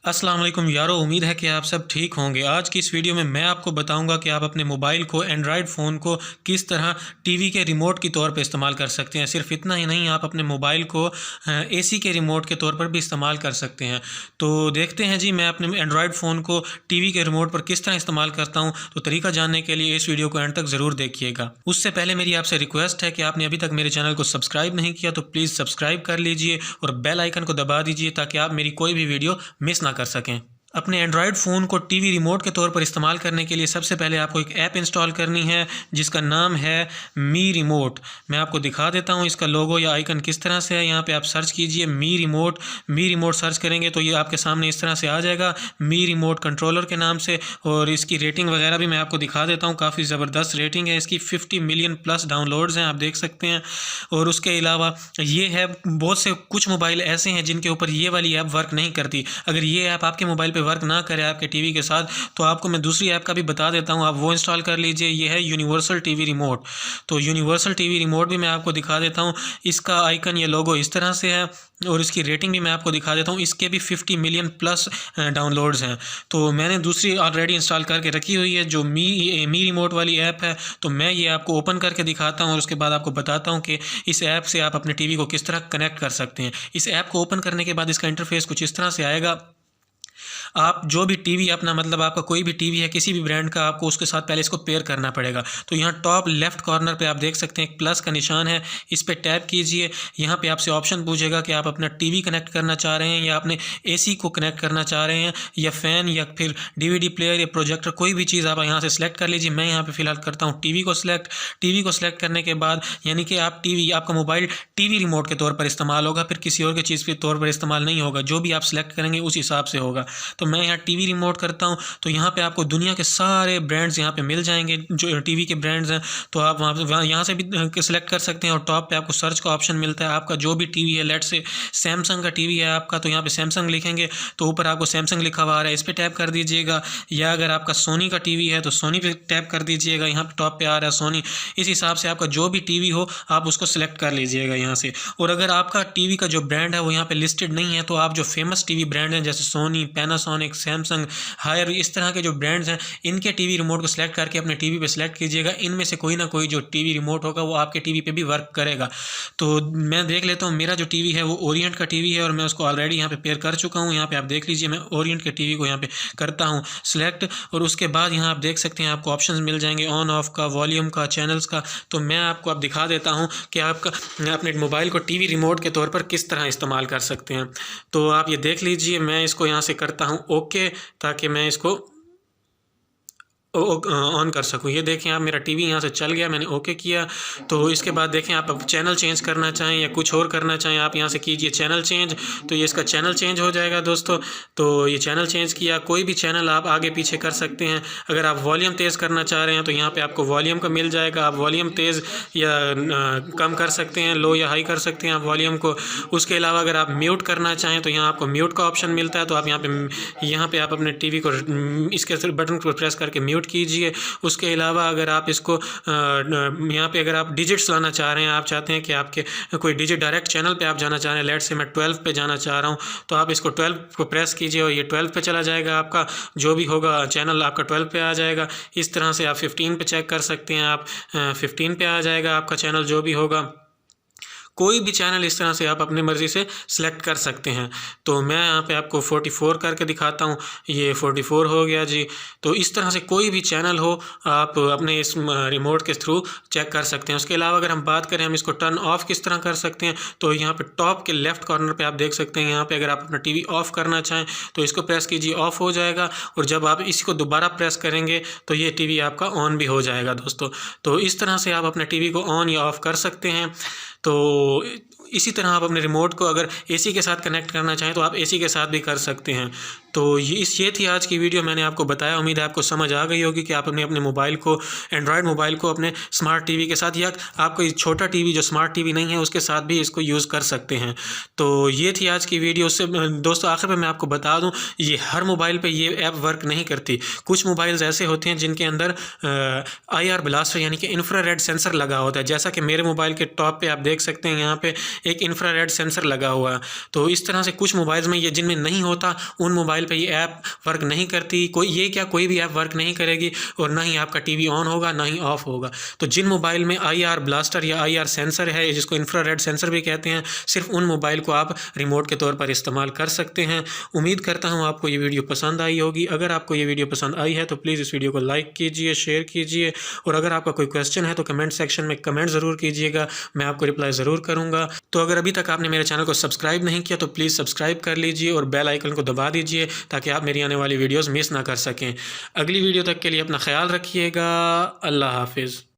अस्सलाम वालेकुम यारो, उम्मीद है कि आप सब ठीक होंगे। आज की इस वीडियो में मैं आपको बताऊंगा कि आप अपने मोबाइल को, एंड्रॉयड फ़ोन को किस तरह टीवी के रिमोट के तौर पे इस्तेमाल कर सकते हैं। सिर्फ इतना ही नहीं, आप अपने मोबाइल को एसी के रिमोट के तौर पर भी इस्तेमाल कर सकते हैं। तो देखते हैं जी, मैं अपने एंड्रॉयड फ़ोन को टीवी के रिमोट पर किस तरह इस्तेमाल करता हूँ। तो तरीका जानने के लिए इस वीडियो को एंड तक ज़रूर देखिएगा। उससे पहले मेरी आपसे रिक्वेस्ट है कि आपने अभी तक मेरे चैनल को सब्सक्राइब नहीं किया तो प्लीज़ सब्सक्राइब कर लीजिए और बेल आइकन को दबा दीजिए ताकि आप मेरी कोई भी वीडियो मिस ना कर सकें। अपने एंड्रॉयड फ़ोन को टीवी रिमोट के तौर पर इस्तेमाल करने के लिए सबसे पहले आपको एक ऐप इंस्टॉल करनी है जिसका नाम है मी रिमोट। मैं आपको दिखा देता हूँ इसका लोगो या आइकन किस तरह से है। यहाँ पे आप सर्च कीजिए मी रिमोट। मी रिमोट सर्च करेंगे तो ये आपके सामने इस तरह से आ जाएगा, मी रिमोट कंट्रोलर के नाम से। और इसकी रेटिंग वगैरह भी मैं आपको दिखा देता हूँ, काफ़ी ज़बरदस्त रेटिंग है इसकी। 50 मिलियन प्लस डाउनलोड्स हैं, आप देख सकते हैं। और उसके अलावा ये है, बहुत से कुछ मोबाइल ऐसे हैं जिनके ऊपर ये वाली ऐप वर्क नहीं करती। अगर ये ऐप आपके मोबाइल पे वर्क ना करे आपके टीवी के साथ, तो आपको मैं दूसरी ऐप का भी बता देता हूँ, आप वो इंस्टॉल कर लीजिए। ये है यूनिवर्सल टीवी रिमोट। तो यूनिवर्सल टीवी रिमोट भी मैं आपको दिखा देता हूँ। इसका आइकन या लोगो इस तरह से है और इसकी रेटिंग भी मैं आपको दिखा देता हूँ। इसके भी 50 मिलियन प्लस डाउनलोड्स हैं। तो मैंने दूसरी ऑलरेडी इंस्टॉल करके रखी हुई है जो मी रिमोट वाली ऐप है। तो मैं ये आपको ओपन करके दिखाता हूँ और उसके बाद आपको बताता हूँ कि इस ऐप से आप अपने टीवी को किस तरह कनेक्ट कर सकते हैं। इस ऐप को ओपन करने के बाद इसका इंटरफेस कुछ इस तरह से आएगा। आप जो भी टीवी अपना, मतलब आपका कोई भी टीवी है किसी भी ब्रांड का, आपको उसके साथ पहले इसको पेयर करना पड़ेगा। तो यहाँ टॉप लेफ्ट कॉर्नर पे आप देख सकते हैं एक प्लस का निशान है, इस पर टैप कीजिए। यहाँ पे आपसे ऑप्शन पूछेगा कि आप अपना टीवी कनेक्ट करना चाह रहे हैं या अपने एसी को कनेक्ट करना चाह रहे हैं या फ़ैन या फिर डीवीडी प्लेयर या प्रोजेक्टर, कोई भी चीज़ आप यहाँ से सिलेक्ट कर लीजिए। मैं यहाँ पर फिलहाल करता हूँ टीवी को सिलेक्ट। टीवी को सिलेक्ट करने के बाद यानी कि आपका मोबाइल टीवी रिमोट के तौर पर इस्तेमाल होगा, फिर किसी और की चीज़ के तौर पर इस्तेमाल नहीं होगा। जो भी आप सिलेक्ट करेंगे उस हिसाब से होगा। तो मैं यहाँ टीवी रिमोट करता हूँ। तो यहाँ पे आपको दुनिया के सारे ब्रांड्स यहाँ पे मिल जाएंगे जो टीवी के ब्रांड्स हैं। तो आप वहाँ यहाँ से भी सिलेक्ट कर सकते हैं। और टॉप पे आपको सर्च का ऑप्शन मिलता है। आपका जो भी टीवी है, लेट से सैमसंग का टीवी है आपका, तो यहाँ पे सैमसंग लिखेंगे तो ऊपर आपको सैमसंग लिखा हुआ आ रहा है, इस पर टैप कर दीजिएगा। या अगर आपका सोनी का टीवी है तो सोनी पे टैप कर दीजिएगा, यहाँ पे टॉप पे आ रहा है सोनी। इस हिसाब से आपका जो भी टीवी हो आप उसको सिलेक्ट कर लीजिएगा यहाँ से। और अगर आपका टीवी का जो ब्रांड है वो यहाँ पे लिस्टेड नहीं है तो आप जो फेमस टीवी ब्रांड हैं जैसे सोनी, पैनासोनिक, सैमसंग, हायर, इस तरह के जो ब्रांड्स हैं इनके टीवी रिमोट को सिलेक्ट करके अपने टीवी पे सिलेक्ट कीजिएगा। इनमें से कोई ना कोई जो टीवी रिमोट होगा वो आपके टीवी पे भी वर्क करेगा। तो मैं देख लेता हूँ, मेरा जो टीवी है वो ओरिएंट का टीवी है और मैं उसको ऑलरेडी यहाँ पे पेयर कर चुका हूँ। यहाँ पे आप देख लीजिए, मैं ओरिएंट के टीवी को यहाँ पे करता हूँ सिलेक्ट। और उसके बाद यहाँ आप देख सकते हैं आपको ऑप्शन मिल जाएंगे ऑन ऑफ का, वॉल्यूम का, चैनल्स का। तो मैं आपको अब दिखा देता हूँ कि आपका अपने मोबाइल को टीवी रिमोट के तौर पर किस तरह इस्तेमाल कर सकते हैं। तो आप ये देख लीजिए, मैं इसको यहाँ से करता हूँ ओके, ताकि मैं इसको ऑन कर सकूँ। ये देखें आप, मेरा टीवी यहाँ से चल गया, मैंने ओके किया। तो इसके बाद देखें, आप अब चैनल चेंज करना चाहें या कुछ और करना चाहें आप यहाँ से कीजिए चैनल चेंज। तो ये इसका चैनल चेंज हो जाएगा दोस्तों। तो ये चैनल चेंज किया, कोई भी चैनल आप आगे पीछे कर सकते हैं। अगर आप वॉल्यूम तेज़ करना चाह रहे हैं तो यहाँ पे आपको वॉल्यूम का मिल जाएगा, आप वॉल्यूम तेज़ या कम कर सकते हैं, लो या हाई कर सकते हैं आप वॉल्यूम को। उसके अलावा अगर आप म्यूट करना चाहें तो यहाँ आपको म्यूट का ऑप्शन मिलता है। तो आप यहाँ पे आप अपने टीवी को इसके बटन को प्रेस करके म्यूट कीजिए। उसके अलावा अगर आप इसको यहाँ पे अगर आप डिजिट्स लाना चाह रहे हैं, आप चाहते हैं कि आपके कोई डिजिट डायरेक्ट चैनल पे आप जाना चाह रहे हैं, लेट से मैं 12 पे जाना चाह रहा हूँ, तो आप इसको 12 को प्रेस कीजिए और ये 12 पे चला जाएगा। आपका जो भी होगा चैनल आपका 12 पे आ जाएगा। इस तरह से आप 15 पे चेक कर सकते हैं, आप 15 पे आ जाएगा आपका चैनल जो भी होगा। कोई भी चैनल इस तरह से आप अपनी मर्ज़ी से सिलेक्ट कर सकते हैं। तो मैं यहाँ पे आपको 44 करके दिखाता हूँ, ये 44 हो गया जी। तो इस तरह से कोई भी चैनल हो आप अपने इस रिमोट के थ्रू चेक कर सकते हैं। उसके अलावा अगर हम बात करें हम इसको टर्न ऑफ किस तरह कर सकते हैं, तो यहाँ पे टॉप के लेफ़्ट कॉर्नर पे आप देख सकते हैं, यहाँ पे अगर आप अपना टीवी ऑफ़ करना चाहें तो इसको प्रेस कीजिए, ऑफ़ हो जाएगा। और जब आप इसको दोबारा प्रेस करेंगे तो ये टीवी आपका ऑन भी हो जाएगा दोस्तों। तो इस तरह से आप अपने टीवी को ऑन या ऑफ़ कर सकते हैं। तो इसी तरह आप अपने रिमोट को अगर एसी के साथ कनेक्ट करना चाहें तो आप एसी के साथ भी कर सकते हैं। तो ये थी आज की वीडियो, मैंने आपको बताया। उम्मीद है आपको समझ आ गई होगी कि आप अपने मोबाइल को, एंड्रॉयड मोबाइल को अपने स्मार्ट टीवी के साथ या आपका छोटा टीवी जो स्मार्ट टीवी नहीं है उसके साथ भी इसको यूज़ कर सकते हैं। तो ये थी आज की वीडियो। उससे दोस्तों आखिर में मैं आपको बता दूं, ये हर मोबाइल पे ये ऐप वर्क नहीं करती। कुछ मोबाइल्स ऐसे होते हैं जिनके अंदर IR ब्लास्टर यानी कि इंफ्रारेड सेंसर लगा होता है। जैसा कि मेरे मोबाइल के टॉप पे आप देख सकते हैं, यहाँ पे एक इंफ्रारेड सेंसर लगा हुआ है। तो इस तरह से कुछ मोबाइल्स में ये जिनमें नहीं होता, उन मोबाइल मोबाइल पे ये ऐप वर्क नहीं करती, कोई भी ऐप वर्क नहीं करेगी और ना ही आपका टीवी ऑन होगा ना ही ऑफ होगा। तो जिन मोबाइल में IR ब्लास्टर या IR सेंसर है, जिसको इंफ्रारेड सेंसर भी कहते हैं, सिर्फ उन मोबाइल को आप रिमोट के तौर पर इस्तेमाल कर सकते हैं। उम्मीद करता हूँ आपको ये वीडियो पसंद आई होगी। अगर आपको ये वीडियो पसंद आई है तो प्लीज़ इस वीडियो को लाइक कीजिए, शेयर कीजिए, और अगर आपका कोई क्वेश्चन है तो कमेंट सेक्शन में कमेंट ज़रूर कीजिएगा, मैं आपको रिप्लाई ज़रूर करूँगा। तो अगर अभी तक आपने मेरे चैनल को सब्सक्राइब नहीं किया तो प्लीज़ सब्सक्राइब कर लीजिए और बेल आइकन को दबा दीजिए ताकि आप मेरी आने वाली वीडियोज़ मिस ना कर सकें। अगली वीडियो तक के लिए अपना ख्याल रखिएगा। अल्लाह हाफिज़।